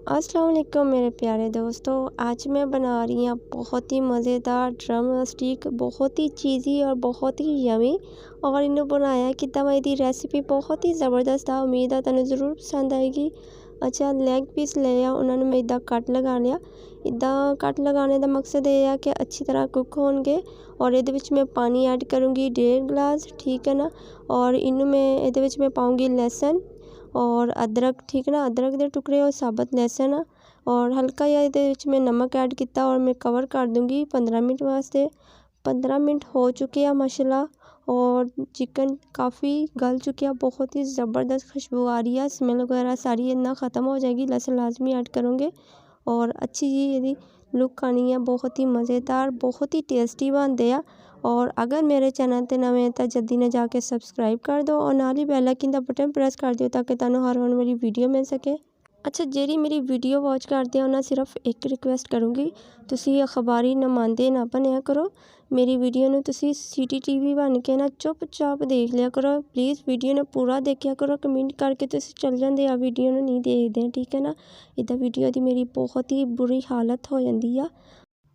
अस्सलाम वालेकुम मेरे प्यारे दोस्तों। आज मैं बना रही हूँ बहुत ही मज़ेदार ड्रम स्टिक, बहुत ही चीज़ी और बहुत ही यमी। और इन्हों बनाया कितना मैं दी रेसिपी बहुत ही ज़बरदस्त है। उम्मीद है तुहानू ज़रूर पसंद आएगी। अच्छा, लैग पीस ले आ, उन्होंने मैं इदा कट लगा लिया। इदा कट लगाने का मकसद ये है कि अच्छी तरह कुक होंगे। और ये मैं पानी ऐड करूँगी 1.5 गिलास, ठीक है ना। और इनू मैं ये मैं पाऊँगी लहसुन और अदरक, ठीक है ना। अदरक के टुकड़े और साबुत लहसुन और हल्का या ये मैं नमक ऐड किया और मैं कवर कर दूँगी 15 मिनट वास्ते। 15 मिनट हो चुके हैं माशाल्लाह। और चिकन काफ़ी गल चुके हैं, बहुत ही ज़बरदस्त खुशबू आ रही है। स्मेल वगैरह सारी इतना ख़त्म हो जाएगी। लहसुन लाजमी ऐड करूँगे और अच्छी जी यदि लुक आनी है, बहुत ही मज़ेदार, बहुत ही टेस्टी बनते हैं। और अगर मेरे चैनल ते नवे तो जल्दी ने जाके सब्सक्राइब कर दो और नाल ही बेल आइकन का बटन प्रेस कर दियो ताकि तुहानू हर आने वाली वीडियो मिल सके। अच्छा, जेरी मेरी वीडियो वॉच करते हो ना, सिर्फ एक रिक्वेस्ट करूँगी, तुसी अखबारी नुमाइंदे ना बनया करो। मेरी वीडियो ने तुसी CCTV बन के ना चुपचाप देख लिया करो। प्लीज़ वीडियो ने पूरा देखा करो, कमेंट करके तुसी चल जाते आ वीडियो ने नहीं देखते, ठीक है ना। इदा वीडियो की मेरी बहुत ही बुरी हालत हो जाती है।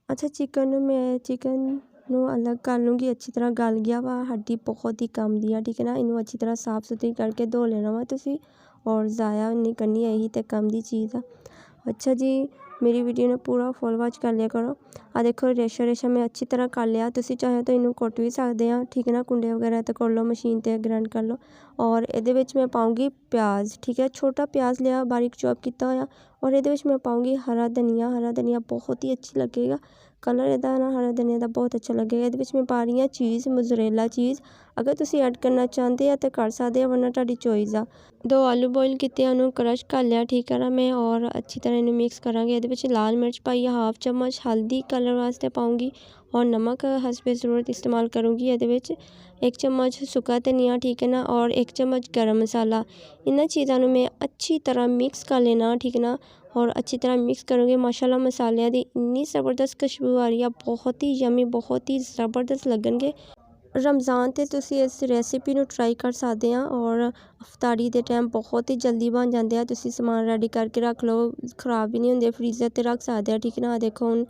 अच्छा, चिकन नू अलग कर लूँगी। अच्छी तरह गल गया वा, हड्डी बहुत ही कम दी है, ठीक है ना। इनू अच्छी तरह साफ़ सुथरी करके धो लेना वा तुसी और ज़ाया नहीं करनी, यही तो कम दी चीज़ है। अच्छा जी, मेरी वीडियो ने पूरा फुल वॉच कर लिया करो। आ देखो रेशा मैं अच्छी तरह कर लिया। तुसी चाहे तो इनू कुट भी सकते हैं, ठीक है ना। कुंडे वगैरह तो कर लो, मशीन ते ग्राइंड कर लो। और ये मैं पाऊँगी प्याज, ठीक है। छोटा प्याज लिया, बारीक चॉप किया होया। और ये मैं पाऊँगी हरा धनिया बहुत ही अच्छी लगेगा। कलर इदा ना हरा धनिया का बहुत अच्छा लगेगा। ये मैं पा रही हूँ चीज़, मोज़रेला चीज़। अगर तुसी ऐड करना चाहते हैं तो कर सकते हैं, वरना तुहाडी चॉइस आ। 2 आलू बॉयल किए, उन्होंने क्रश कर लिया, ठीक है ना मैं। और अच्छी तरह इन्हें मिक्स करांगे। ये लाल मिर्च पाई, 1/2 चम्मच हल्दी कलर वास्ते पाऊँगी और नमक हस्बे ज़रूरत इस्तेमाल करूँगी। ये 1 चम्मच सुक्का धनिया, ठीक है ना। और 1 चम्मच गरम मसाला। इन चीज़ों को मैं अच्छी तरह मिक्स कर लेना, ठीक है ना। और अच्छी तरह मिक्स करूँगी। माशाल्लाह मसालियाँ की इन्नी ज़बरदस्त खुशबू आ रही है, बहुत ही यमी, बहुत ही ज़बरदस्त लगणगे। रमज़ान ते तुसी इस रेसिपी नू ट्राई कर सकते हैं और अफ्तारी के टाइम बहुत ही जल्दी बन जाते हैं। तुसी समान रेडी करके रख लो, ख़राब भी नहीं होंगे, फ्रीज़र ते रख सकते हैं, ठीक है ना। देखो हुण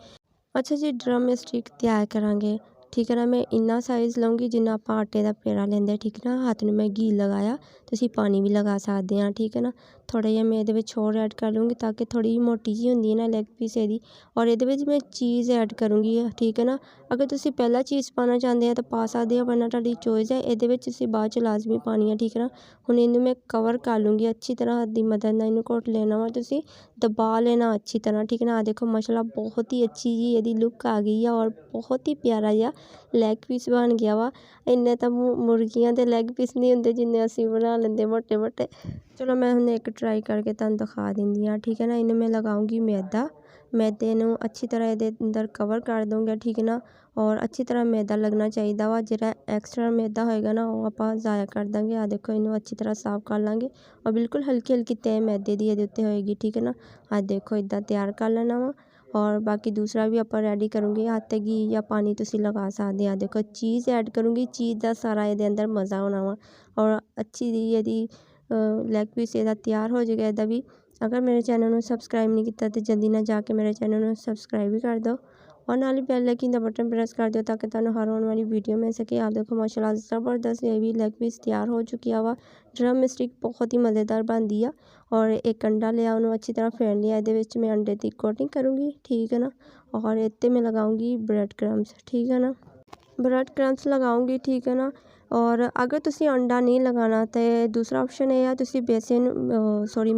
अच्छा जी, ड्रम स्टिक तैयार करांगे, ठीक है ना। मैं इन्ना साइज़ लूँगी जिन्ना आप आटे का पेड़ा लेंदे, ठीक है ना। हाथ में मैं घी लगाया, तुसी पानी भी लगा सकते हैं, ठीक है ना। थोड़ा जिहा मैं ये होर ऐड कर लूँगी ताकि थोड़ी मोटी जी होंदी है ना लैग पीस एदी। और ये मैं चीज़ ऐड करूँगी, ठीक है ना। अगर तुसी पहला चीज़ पाना चाहते हैं तो पा सकते हैं, वरना तुहाडी चॉइस है। ये तुसी बाद च लाजमी पानी है, ठीक है ना। हुण इनू मैं कवर कर लूँगी अच्छी तरह, हाथ दी मदद नाल इनू घोट लेना वा, तुसी दबा लेना अच्छी तरह, ठीक है ना। देखो माशाल्लाह बहुत ही अच्छी जी यदी लुक आ गई है और बहुत ही प्यारा जिहा लैग पीस बन गया वा। इन्ने तो मुर्गियां दे लैग पीस नहीं होंगे जिन्ने असी बना लेंदे मोटे मोटे। चलो मैं हुण एक ट्राई करके तुहानू दिखा दिंदी हाँ, ठीक है ना। इन्हें मैं लगाऊंगी मैदे नू अच्छी तरह ये अंदर कवर कर दूँगी, ठीक है ना। और अच्छी तरह मैदा लगना चाहिए वा, जो एक्सट्रा मैदा होएगा ना वो आप ज़ाया कर देंगे। आ देखो इन्हू अच्छी तरह साफ कर लेंगे और बिल्कुल हल्की हल्की तय मैदे की ये उत्ते होएगी, ठीक है ना। आ देखो इदा तैयार कर लेना वा। और बाकी दूसरा भी आप रेडी करूँगी, हाथ घी या पानी तुसी लगा सकते हैं। देखो चीज़ ऐड करूँगी, चीज़ का सारा ये अंदर मज़ा होना वा। और अच्छी जी यदी लैग पीस ये तैयार हो जाएगा। इदा भी अगर मेरे चैनल में सब्सक्राइब नहीं किया तो जल्दी ना जाके मेरे चैनल में सब्सक्राइब भी कर दो और नाल ही बेल आइकन का बटन प्रेस कर दो ताकि तुहानू हर आने वाली वीडियो मिल सके। आप देखो माशाल्लाह ज़बरदस्त ये भी लैग पीस तैयार हो चुकी है वा। ड्रम स्टिक बहुत ही मज़ेदार बनती है। और एक अंडा लिया, उन्होंने अच्छी तरह फेंट लिया। ये मैं अंडे की कोटिंग करूँगी, ठीक है ना। और इतने मैं लगाऊंगी ब्रेड क्रम्स, ठीक है ना। ब्रेड क्रम्स लगाऊंगी, ठीक है ना। और अगर तुसी अंडा नहीं लगाना तो दूसरा ऑप्शन ये है, तुसी बेसन सॉरी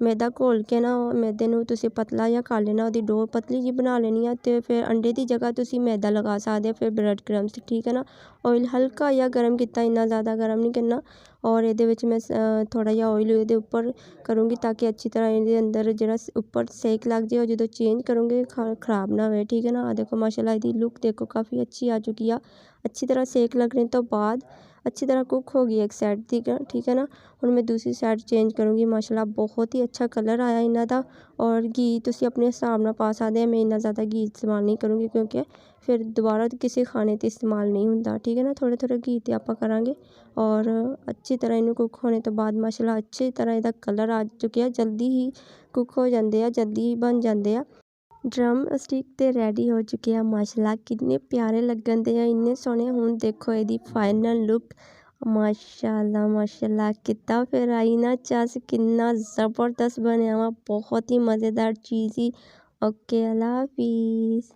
मैदा घोल के ना मैदे नू तुसी पतला या कर लेना, उसकी डो पतली जी बना लेनी है। तो फिर अंडे की जगह तुसी मैदा लगा सकते, फिर ब्रेड क्रम्स, ठीक है ना। ऑयल हल्का या गर्म किया, इन्ना ज़्यादा गर्म नहीं करना। और ये मैं थोड़ा जिहा ऑयल ये उपर करूँगी ताकि अच्छी तरह ये अंदर जो उपर सेक लग जाए, और जो चेंज करूँगी ख़राब ना हो, ठीक है ना। देखो माशाल्लाह इसकी लुक देखो काफ़ी अच्छी आ चुकी है। अच्छी तरह सेक लगने तो बाद अच्छी तरह कुक होगी एक साइड, ठीक है ना। ਹੁਣ मैं दूसरी साइड चेंज करूँगी। माशाल्लाह बहुत ही अच्छा कलर आया ਇਹਨਾਂ ਦਾ। ਔਰ ਘੀ ਤੁਸੀਂ ਆਪਣੇ ਹਿਸਾਬ ਨਾਲ ਪਾ ਸਕਦੇ ਆ। ਮੈਂ ਇੰਨਾ ਜ਼ਿਆਦਾ ਘੀ ਇਸਤੇਮਾਲ ਨਹੀਂ ਕਰੂੰਗੀ ਕਿਉਂਕਿ ਫਿਰ ਦੁਬਾਰਾ ਕਿਸੇ ਖਾਣੇ 'ਤੇ ਇਸਤੇਮਾਲ ਨਹੀਂ ਹੁੰਦਾ, ਠੀਕ ਹੈ ਨਾ। ਥੋੜ੍ਹੇ ਥੋੜ੍ਹੇ ਘੀ 'ਤੇ ਆਪਾਂ ਕਰਾਂਗੇ। ਔਰ ਅੱਛੀ ਤਰ੍ਹਾਂ ਇਹਨੂੰ ਕੁੱਕ ਹੋਣੇ ਤੋਂ ਬਾਅਦ ਮਾਸ਼ਾਅੱਲਾ ਅੱਛੀ ਤਰ੍ਹਾਂ ਇਹਦਾ ਕਲਰ ਆ ਚੁੱਕਿਆ। ਜਲਦੀ ਹੀ ਕੁੱਕ ਹੋ ਜਾਂਦੇ ਆ, ਜਲਦੀ ਹੀ ਬਣ ਜਾਂਦੇ ਆ। ਡਰਮ ਸਟਿਕ ਤੇ ਰੈਡੀ ਹੋ ਚੁੱਕੇ ਆ। ਮਾਸ਼ਾਅੱਲਾ ਕਿੰਨੇ ਪਿਆਰੇ ਲੱਗਣ ਦੇ ਆ, ਇੰਨੇ ਸੋਹਣੇ। ਹੁਣ ਦੇਖੋ ਇਹਦੀ ਫਾਈਨਲ ਲੁੱਕ। ਮਾਸ਼ਾਅੱਲਾ ਕਿੱਦਾਂ ਫਿਰ ਆਈ ਨਾ ਚੱਸ, ਕਿੰਨਾ ਜ਼ਬਰਦਸਤ ਬਣਿਆ ਵਾ। ਬਹੁਤ ਹੀ ਮਜ਼ੇਦਾਰ ਚੀਜ਼ ਹੀ। ਓਕੇ, ਅੱਲਾ ਹਾਫਿਜ਼।